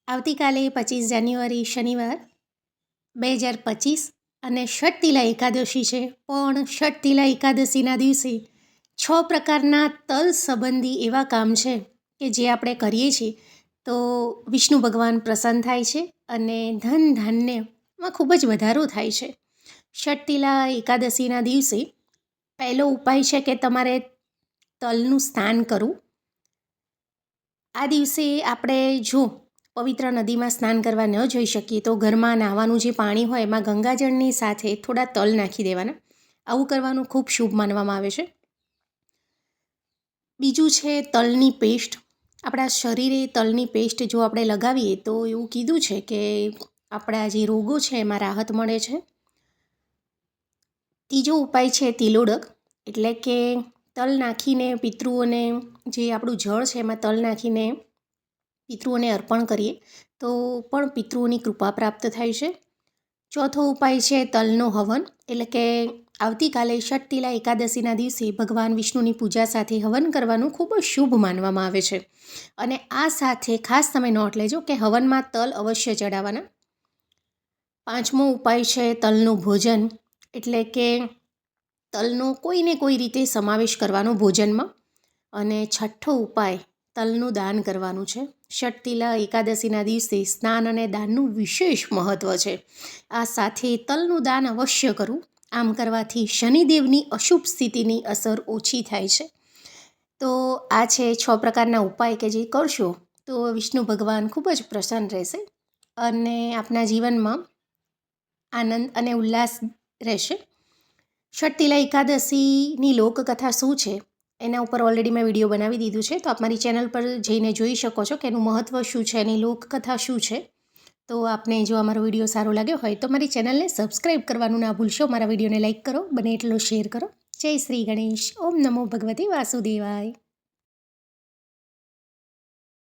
આવતીકાલે 25 જાન્યુઆરી શનિવાર 2025 અને ષટતિલા એકાદશી છે. પણ ષટતિલા એકાદશીના દિવસે 6 પ્રકારના તલ સંબંધી એવા કામ છે કે જે આપણે કરીએ છીએ તો વિષ્ણુ ભગવાન પ્રસન્ન થાય છે અને ધન ધાન્યમાં ખૂબ જ વધારો થાય છે. ષટતિલા એકાદશીના દિવસે પહેલો ઉપાય છે કે તમારે તલનું સ્નાન કરવું. આ દિવસે આપણે જો પવિત્ર નદીમાં સ્નાન કરવા ન જઈ શકીએ તો ઘરમાં નાહવાનું જે પાણી હોય એમાં ગંગાજળની સાથે થોડા તલ નાખી દેવાના. આવું કરવાનું ખૂબ શુભ માનવામાં આવે છે. બીજું છે તલની પેસ્ટ. આપણા શરીરે તલની પેસ્ટ જો આપણે લગાવીએ તો એવું કીધું છે કે આપણા જે રોગો છે એમાં રાહત મળે છે. ત્રીજો ઉપાય છે તિલોડક, એટલે કે તલ નાખીને પિતૃઓને જે આપણું જળ છે એમાં તલ નાખીને પિતૃઓને અર્પણ કરીએ તો પણ પિતૃઓની કૃપા પ્રાપ્ત થાય છે. ચોથો ઉપાય છે તલનો હવન, એટલે કે આવતીકાલે ષટતિલા એકાદશીના દિવસે ભગવાન વિષ્ણુની પૂજા સાથે હવન કરવાનું ખૂબ જ શુભ માનવામાં આવે છે. અને આ સાથે ખાસ તમે નોટ લેજો કે હવનમાં તલ અવશ્ય ચડાવવાના. પાંચમો ઉપાય છે તલનું ભોજન, એટલે કે તલનો કોઈને કોઈ રીતે સમાવેશ કરવાનો ભોજનમાં. અને છઠ્ઠો ઉપાય તલનું દાન કરવાનું છે. ષટતિલા એકાદશીના દિવસે સ્નાન અને દાનનું વિશેષ મહત્ત્વ છે. આ સાથે તલનું દાન અવશ્ય કરવું. આમ કરવાથી શનિદેવની અશુભ સ્થિતિની અસર ઓછી થાય છે. તો આ છે 6 પ્રકારના ઉપાય કે જે કરશો તો વિષ્ણુ ભગવાન ખૂબ જ પ્રસન્ન રહેશે અને આપના જીવનમાં આનંદ અને ઉલ્લાસ રહેશે. ષટતિલા એકાદશીની લોકકથા શું છે એના ઉપર ઓલરેડી મેં વિડીયો બનાવી દીધું છે, તો આપ મારી ચેનલ પર જઈને જોઈ શકો છો કે એનું મહત્ત્વ શું છે, એની લોકકથા શું છે. તો આપને જો અમારો વિડીયો સારો લાગ્યો હોય તો મારી ચેનલને સબસ્ક્રાઈબ કરવાનું ના ભૂલશો. મારા વિડીયોને લાઇક કરો, બને એટલો શેર કરો. જય શ્રી ગણેશ. ઓમ નમો ભગવતે વાસુદેવાય.